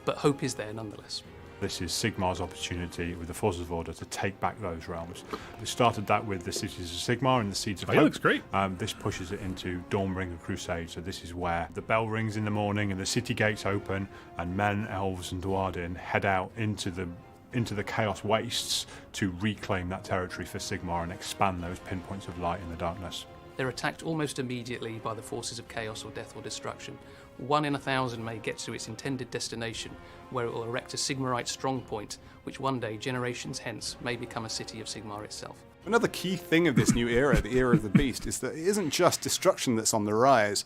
but hope is there nonetheless. This is Sigmar's opportunity with the Forces of Order to take back those realms. We started that with the Cities of Sigmar and the Seeds of Hope. It looks great. This pushes it into Dawnbringer Crusade, so this is where the bell rings in the morning and the city gates open and men, elves and Duardin head out into the Chaos Wastes to reclaim that territory for Sigmar and expand those pinpoints of light in the darkness. They're attacked almost immediately by the forces of chaos or death or destruction. 1 in 1,000 may get to its intended destination, where it will erect a Sigmarite strongpoint, which one day, generations hence, may become a city of Sigmar itself. Another key thing of this new era, the era of the beast, is that it isn't just destruction that's on the rise.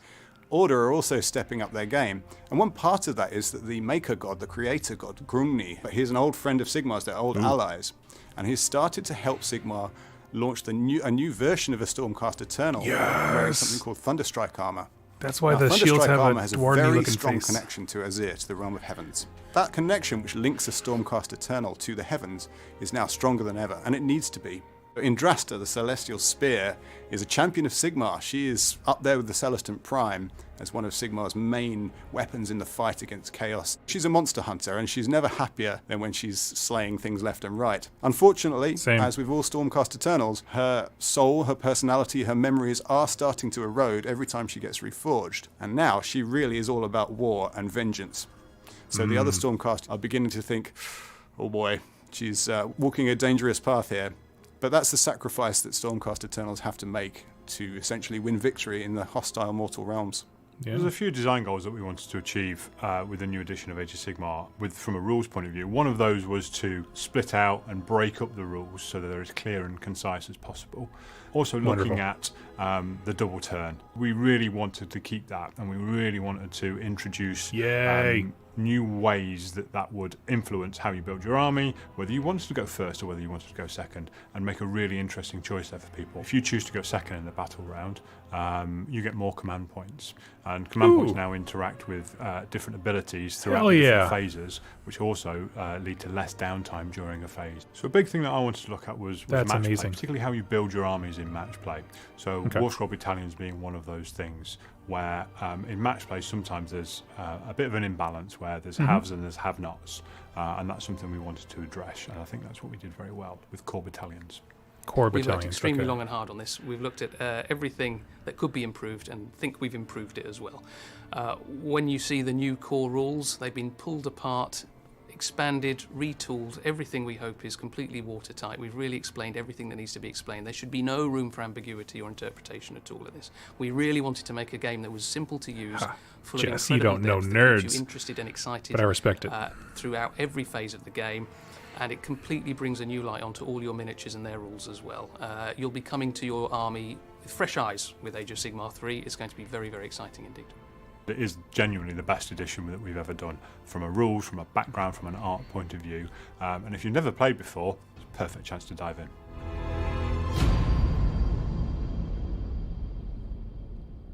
Order are also stepping up their game, and one part of that is that the maker god, the creator god, Grumni, he's an old friend of Sigmar's, they're old allies, and he's started to help Sigmar launch a new version of a Stormcast Eternal, wearing something called Thunderstrike armor. That's why Now, the shields Thunderstrike have armor a has a dwarven very looking strong face. connection to Azir, to the realm of heavens. That connection, which links a Stormcast Eternal to the heavens, is now stronger than ever, and it needs to be. Indrasta, the Celestial Spear, is a champion of Sigmar. She is up there with the Celestant Prime as one of Sigmar's main weapons in the fight against Chaos. She's a monster hunter, and she's never happier than when she's slaying things left and right. Unfortunately, as with all Stormcast Eternals, her soul, her personality, her memories are starting to erode every time she gets reforged. And now she really is all about war and vengeance. So the other Stormcast are beginning to think, oh boy, she's walking a dangerous path here. But that's the sacrifice that Stormcast Eternals have to make to essentially win victory in the hostile mortal realms. Yeah. There's a few design goals that we wanted to achieve with the new edition of Age of Sigmar, from a rules point of view. One of those was to split out and break up the rules so that they're as clear and concise as possible. Also looking at the double turn. We really wanted to keep that, and we really wanted to introduce new ways that would influence how you build your army, whether you wanted to go first or whether you wanted to go second, and make a really interesting choice there for people. If you choose to go second in the battle round, you get more command points, and command points now interact with different abilities throughout the different phases, which also lead to less downtime during a phase. So a big thing that I wanted to look at was match play, particularly how you build your armies in match play. So War Scroll Battalions being one of those things, where in match play sometimes there's a bit of an imbalance where there's haves and there's have-nots, and that's something we wanted to address, and I think that's what we did very well with core battalions. We've worked extremely long and hard on this. We've looked at everything that could be improved and think we've improved it as well. When you see the new core rules, they've been pulled apart, expanded, retooled. Everything we hope is completely watertight. We've really explained everything that needs to be explained. There should be no room for ambiguity or interpretation at all in this. We really wanted to make a game that was simple to use, full of Jess, you don't know depth, nerds, that keeps you interested and excited, but I respect it. Throughout every phase of the game. And it completely brings a new light onto all your miniatures and their rules as well. You'll be coming to your army with fresh eyes with Age of Sigmar 3. It's going to be very, very exciting indeed. It is genuinely the best edition that we've ever done, from a rules, from a background, from an art point of view. And if you've never played before, it's a perfect chance to dive in.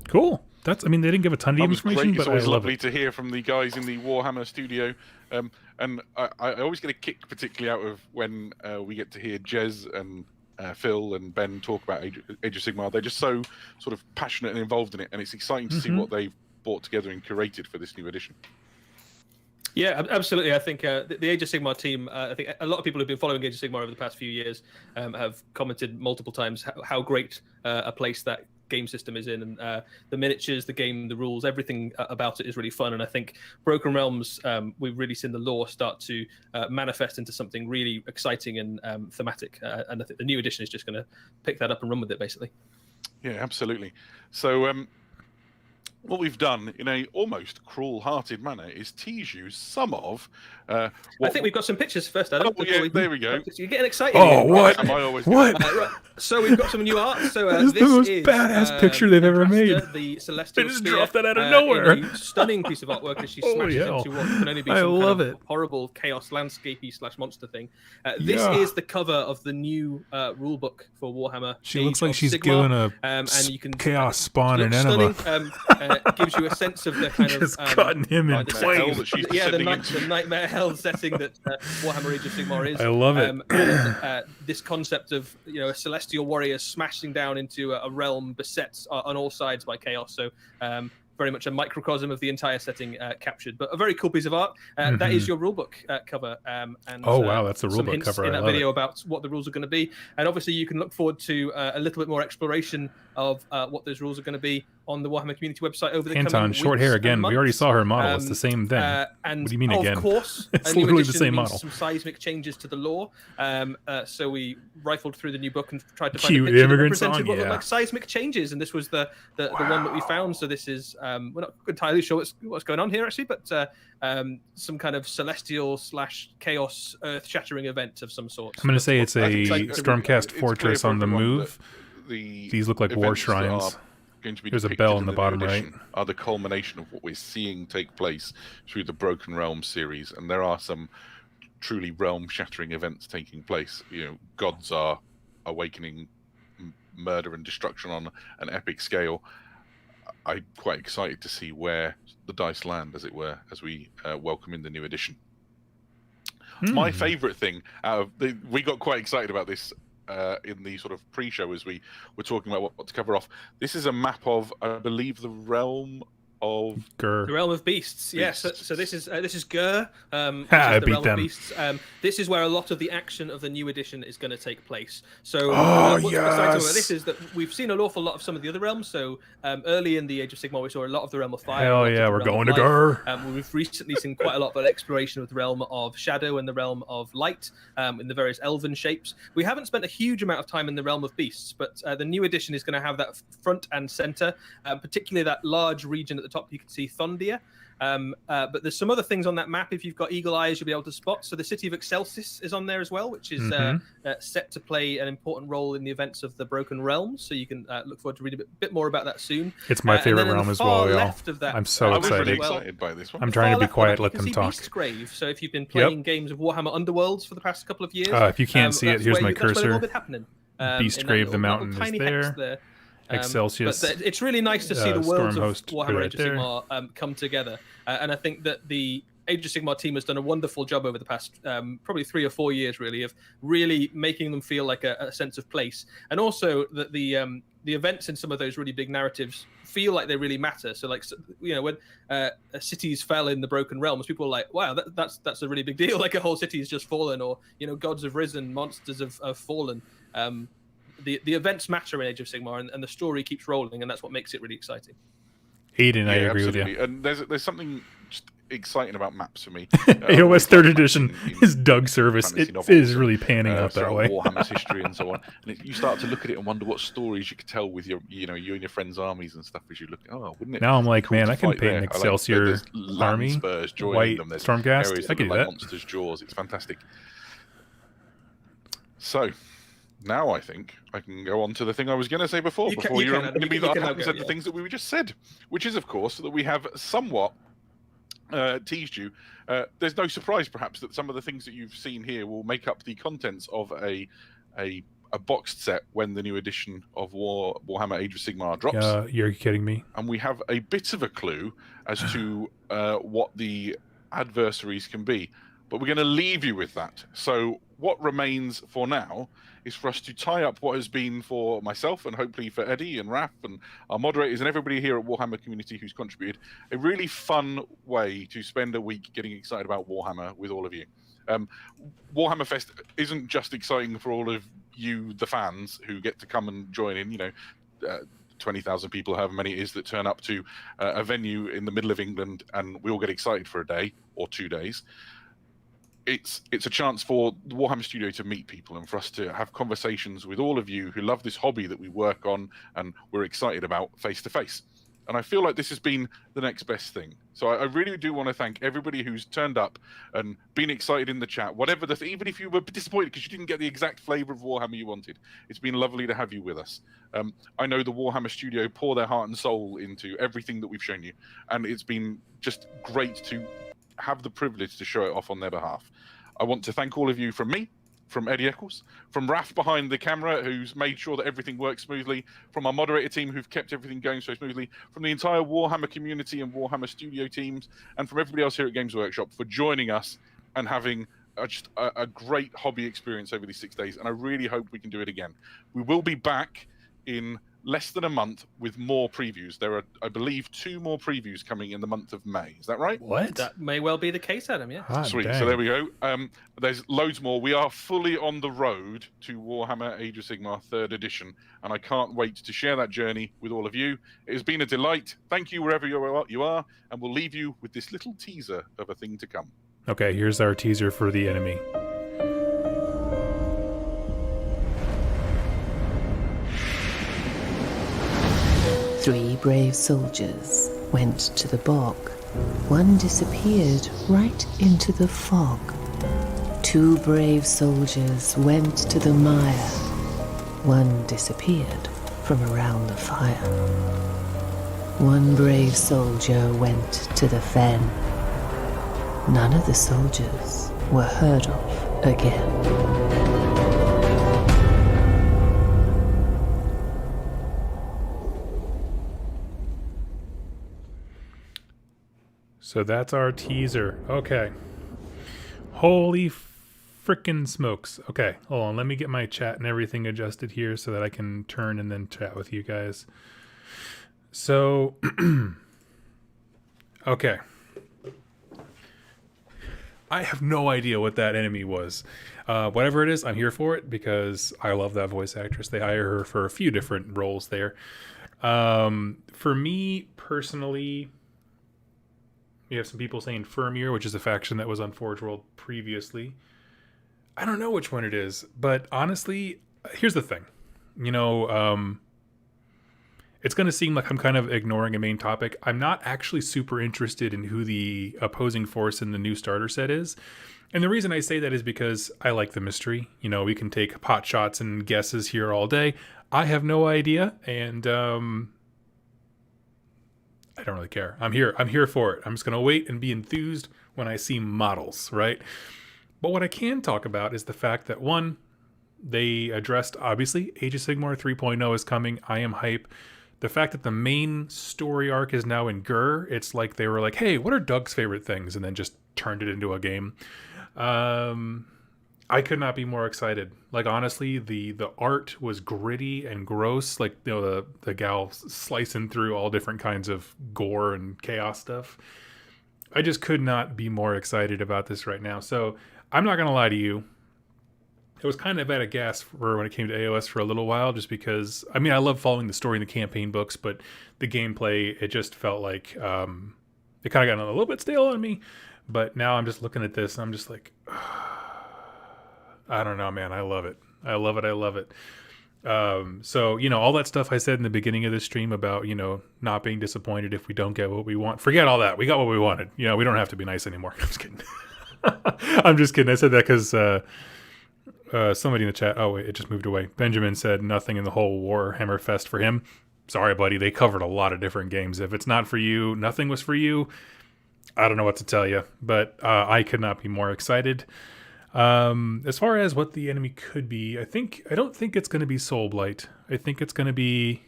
Cool. They didn't give a ton of information, but it's always I love lovely it. to hear from the guys in the Warhammer studio. And I always get a kick, particularly out of when we get to hear Jez and Phil and Ben talk about Age of Sigmar. They're just so sort of passionate and involved in it, and it's exciting to see what they've brought together and curated for this new edition. Yeah, absolutely. I think the Age of Sigmar team, I think a lot of people who've been following Age of Sigmar over the past few years have commented multiple times how great a place that game system is in, and the miniatures, the game, the rules, everything about it is really fun. And I think Broken Realms, we've really seen the lore start to manifest into something really exciting and thematic. And I think the new edition is just going to pick that up and run with it, basically. Yeah, absolutely. So what we've done in a almost cruel-hearted manner is tease you some of I think we've got some pictures first, Adam. Oh, yeah, there we go. You're getting excited. Oh, what? What? Right. So we've got some new art. So This is the most badass picture they've ever made. The Celestial They just Spear, dropped that out of nowhere. in a stunning piece of artwork as she smashes into what can only be some kind of horrible chaos landscapey / monster thing. This is the cover of the new rulebook for Warhammer. She looks like she's Sigmar. doing a and you can chaos spawn in Nineveh. gives you a sense of the kind Just of cutting him in the hell twain. that she's yeah, the, descending into. the nightmare hell setting that Warhammer Age of Sigmar is. I love it. And, this concept of a celestial warrior smashing down into a realm beset on all sides by chaos. So very much a microcosm of the entire setting captured, but a very cool piece of art. That is your rulebook cover. And Oh, wow, that's the some rulebook hints cover. in I that love video it. about what the rules are going to be. And obviously you can look forward to a little bit more exploration of what those rules are going to be on the Warhammer community website over the coming Anton, weeks short hair and again. We already months. saw her model. It's the same thing. And What do you mean of again? course, It's a new literally the edition same means model. some seismic changes to the lore. So we rifled through the new book and tried to find Cute a picture that immigrant represented song, what looked yeah. like seismic changes, and this was the one that we found. So this is we're not entirely sure what's going on here actually, but some kind of celestial / chaos earth-shattering event of some sort. I'm going to say it's I a think it's like- Stormcast it's fortress clear for on the everyone move. that These look like war events that are shrines. going to be There's a depicted bell in the new bottom edition right. Are the culmination of what we're seeing take place through the Broken Realms series, and there are some truly realm-shattering events taking place. Gods are awakening, murder and destruction on an epic scale. I'm quite excited to see where the dice land, as it were, as we welcome in the new edition. My favourite thing we got quite excited about this in the sort of pre-show as we were talking about what to cover off. This is a map of, I believe, the realm of Grr. The Realm of Beasts. Yes. So this is Gur. Which I is the beat Realm them. of Beasts. This is where a lot of the action of the new edition is going to take place. So what's exciting about this is that we've seen an awful lot of some of the other realms. So early in the Age of Sigmar, we saw a lot of the Realm of Fire. Hell a lot of yeah, the we're Realm going of to Life. Grr. We've recently seen quite a lot of exploration of the Realm of Shadow and the Realm of Light in the various elven shapes. We haven't spent a huge amount of time in the Realm of Beasts, but the new edition is going to have that front and center, particularly that large region at the top. You can see Thondia. But there's some other things on that map. If you've got eagle eyes, you'll be able to spot. So the city of Excelsis is on there as well, which is set to play an important role in the events of the Broken Realms. So you can look forward to reading a bit more about that soon. It's my favorite realm as well, y'all. Left of that, I'm so I was really excited. excited by this one. I'm trying to be far left quiet, of that, let you them can see talk. Beast's Grave. So if you've been playing games of Warhammer Underworlds for the past couple of years, If you can't see it, that's here's where my that's where they've all cursor. been happening. Beast in that Grave, the little mountain is tiny there. hex there. Excelsius. But it's really nice to see the worlds of Stormhost Warhammer right Age of there. Sigmar come together. And I think that the Age of Sigmar team has done a wonderful job over the past probably 3 or 4 years, really, of really making them feel like a sense of place. And also that the events in some of those really big narratives feel like they really matter. So, like, when cities fell in the Broken Realms, people were like, wow, that's a really big deal. Like, a whole city has just fallen, or, gods have risen, monsters have fallen. The events matter in Age of Sigmar, and the story keeps rolling, and that's what makes it really exciting. Aiden, I agree absolutely. with you. And there's something just exciting about maps for me. AOS 3rd edition in is Doug service. fantasy It novels is and, really panning out that throughout way. Warhammer's history and so on. And you start to look at it and wonder what stories you could tell with you and your friends' armies and stuff as you look. Oh, wouldn't it? Now I'm be like, cool man, to I can fight paint there? an I like- Excelsior there's land army, spurs joining white them. There's Stormcast. areas I that could look do like that. monsters' jaws. It's fantastic. So. Now I think I can go on to the thing I was going to say before you reminded me that I hadn't said the things that we just said, which is, of course, that we have somewhat teased you. There's no surprise, perhaps, that some of the things that you've seen here will make up the contents of a boxed set when the new edition of Warhammer Age of Sigmar drops. You're kidding me. And we have a bit of a clue as to what the adversaries can be. But we're going to leave you with that. So what remains for now is for us to tie up what has been for myself and hopefully for Eddie and Raph and our moderators and everybody here at Warhammer Community who's contributed, a really fun way to spend a week getting excited about Warhammer with all of you. Warhammer Fest isn't just exciting for all of you, the fans, who get to come and join in, 20,000 people, however many it is, that turn up to a venue in the middle of England, and we all get excited for a day or 2 days. It's a chance for the Warhammer Studio to meet people and for us to have conversations with all of you who love this hobby that we work on and we're excited about face to face. And I feel like this has been the next best thing. So I really do want to thank everybody who's turned up and been excited in the chat, whatever even if you were disappointed because you didn't get the exact flavor of Warhammer you wanted. It's been lovely to have you with us. I know the Warhammer Studio pour their heart and soul into everything that we've shown you, and it's been just great to have the privilege to show it off on their behalf. I want to thank all of you from me from Eddie Eccles, from Raf behind the camera, who's made sure that everything works smoothly, from our moderator team, who've kept everything going so smoothly, from the entire Warhammer community and Warhammer studio teams, and from everybody else here at Games Workshop for joining us and having just a great hobby experience over these 6 days. And I really hope we can do it again. We will be back in less than a month with more previews. There are, I believe, 2 more previews coming in the month of May. Is that right? What? That may well be the case, Adam, yeah. Hot Sweet. dang. So there we go. There's loads more. We are fully on the road to Warhammer Age of Sigmar 3rd edition, and I can't wait to share that journey with all of you. It has been a delight. Thank you wherever you are, and we'll leave you with this little teaser of a thing to come. Okay, here's our teaser for the enemy. Three brave soldiers went to the bog. One disappeared right into the fog. 2 brave soldiers went to the mire. One disappeared from around the fire. 1 brave soldier went to the fen. None of the soldiers were heard of again. So that's our teaser. Okay. Holy frickin' smokes. Okay, hold on. Let me get my chat and everything adjusted here so that I can turn and then chat with you guys. So, okay. I have no idea what that enemy was. Whatever it is, I'm here for it because I love that voice actress. They hire her for a few different roles there. For me personally, you have some people saying Firmir, which is a faction that was on Forge World previously. I don't know which one it is, but honestly, here's the thing. You know, it's going to seem like I'm kind of ignoring a main topic. I'm not actually super interested in who the opposing force in the new starter set is. And the reason I say that is because I like the mystery. You know, we can take pot shots and guesses here all day. I have no idea, and I don't really care. I'm here for it. I'm just going to wait and be enthused when I see models, right? But what I can talk about is the fact that, one, they addressed, obviously, Age of Sigmar 3.0 is coming. I am hype. The fact that the main story arc is now in Gur, it's like they were like, hey, what are Doug's favorite things? And then just turned it into a game. I could not be more excited. Like, honestly, the art was gritty and gross. Like, you know, the gal slicing through all different kinds of gore and chaos stuff. I just could not be more excited about this right now. So I'm not going to lie to you. It was kind of at a gas for when it came to AOS for a little while, just because, I mean, I love following the story in the campaign books, but the gameplay, it just felt like it kind of got a little bit stale on me. But now I'm just looking at this and I'm just like, I don't know, man. I love it. I love it. I love it. So, you know, all that stuff I said in the beginning of this stream about, you know, not being disappointed if we don't get what we want. Forget all that. We got what we wanted. You know, we don't have to be nice anymore. I'm just kidding. I'm just kidding. I said that because somebody in the chat, oh, wait, it just moved away. Benjamin said nothing in the whole Warhammer Fest for him. Sorry, buddy. They covered a lot of different games. If it's not for you, nothing was for you. I don't know what to tell you, but I could not be more excited. As far as what the enemy could be, I don't think it's going to be Soulblight. I think it's going to be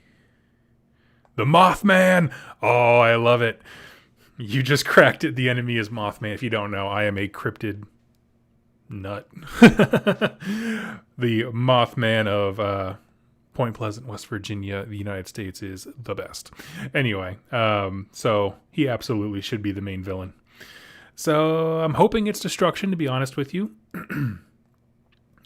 the Mothman. Oh, I love it. You just cracked it. The enemy is Mothman. If you don't know, I am a cryptid nut. The Mothman of Point Pleasant, West Virginia, the United States, is the best. Anyway, so he absolutely should be the main villain. So I'm hoping it's Destruction, to be honest with you.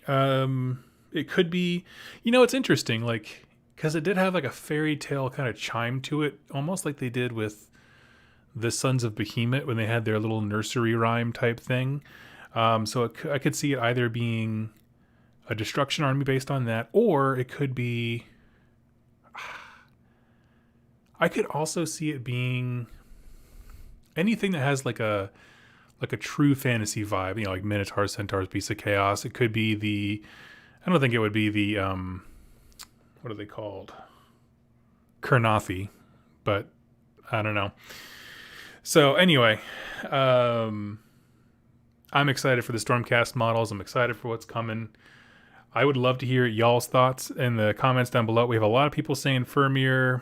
It could be, you know, it's interesting, like, because it did have like a fairy tale kind of chime to it, almost like they did with the Sons of Behemoth when they had their little nursery rhyme type thing. So I could see it either being a Destruction army based on that, or it could be, I could also see it being anything that has like a true fantasy vibe, you know, like Minotaurs, Centaurs, Beasts of Chaos. It could be I don't think it would be the, what are they called? Kurnothi, but I don't know. So anyway, I'm excited for the Stormcast models. I'm excited for what's coming. I would love to hear y'all's thoughts in the comments down below. We have a lot of people saying Firmir,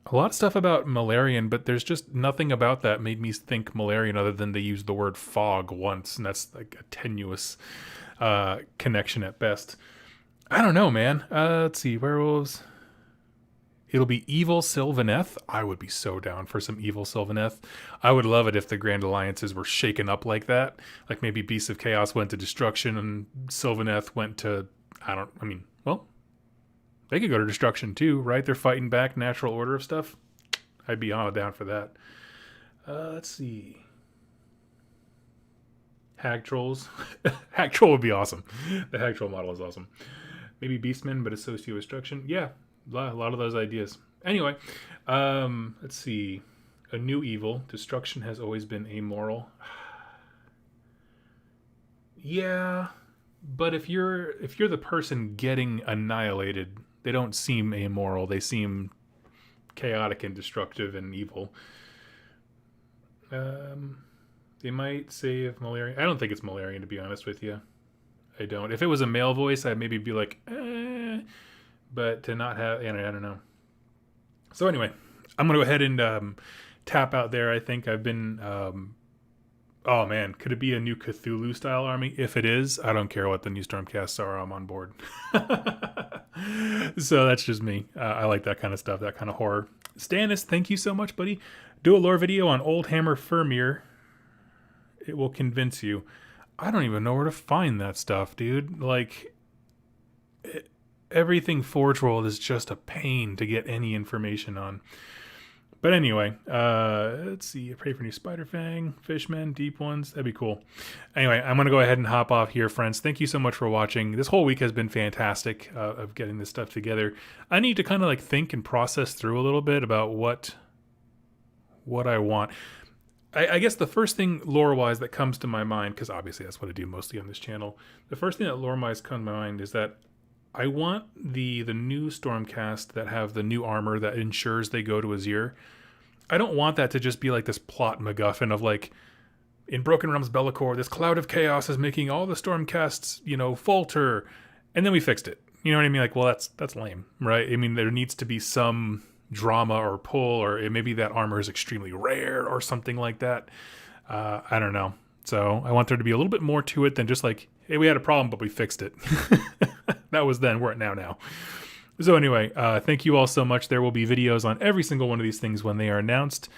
a lot of stuff about Malarian, but there's just nothing about that made me think Malarian other than they used the word fog once, and that's like a tenuous connection at best. I don't know, man. Let's see, werewolves. It'll be evil Sylvaneth. I would be so down for some evil Sylvaneth. I would love it if the Grand Alliances were shaken up like that. Like maybe Beasts of Chaos went to destruction and Sylvaneth went to, well, they could go to destruction too, right? They're fighting back natural order of stuff. I'd be down for that. Let's see. Hag Trolls. Hag Troll would be awesome. The Hag Troll model is awesome. Maybe Beastmen, but associate with destruction. Yeah. A lot of those ideas. Anyway, let's see. A new evil. Destruction has always been amoral. Yeah, but if you're the person getting annihilated, they don't seem amoral. They seem chaotic and destructive and evil. They might save Malarian. I don't think it's Malarian, to be honest with you. I don't. If it was a male voice, I'd maybe be like, but to not have, I don't know. So anyway, I'm going to go ahead and tap out there. I think I've been, oh man, could it be a new Cthulhu style army? If it is, I don't care what the new Stormcasts are, I'm on board. So that's just me. I like that kind of stuff, that kind of horror. Stannis, thank you so much, buddy. Do a lore video on Old Hammer Firmir. It will convince you. I don't even know where to find that stuff, dude. Like, everything Forge World is just a pain to get any information on. But anyway, let's see. Pray for new Spider Fang, Fishmen, Deep Ones. That'd be cool. Anyway, I'm going to go ahead and hop off here, friends. Thank you so much for watching. This whole week has been fantastic of getting this stuff together. I need to kind of like think and process through a little bit about what I want. I guess the first thing lore-wise that comes to my mind, because obviously that's what I do mostly on this channel, the first thing that lore-wise comes to my mind is that I want the new Stormcast that have the new armor that ensures they go to Azir. I don't want that to just be like this plot MacGuffin of like, in Broken Realms Bellicor, this cloud of chaos is making all the Stormcasts, falter, and then we fixed it. You know what I mean? Like, well, that's lame, right? I mean, there needs to be some drama or pull, or maybe that armor is extremely rare or something like that. I don't know. So I want there to be a little bit more to it than just like, hey, we had a problem, but we fixed it. That was then, we're at now. So anyway, thank you all so much. There will be videos on every single one of these things when they are announced.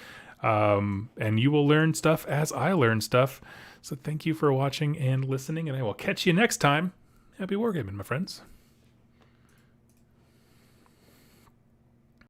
And you will learn stuff as I learn stuff. So thank you for watching and listening, and I will catch you next time. Happy wargaming, my friends.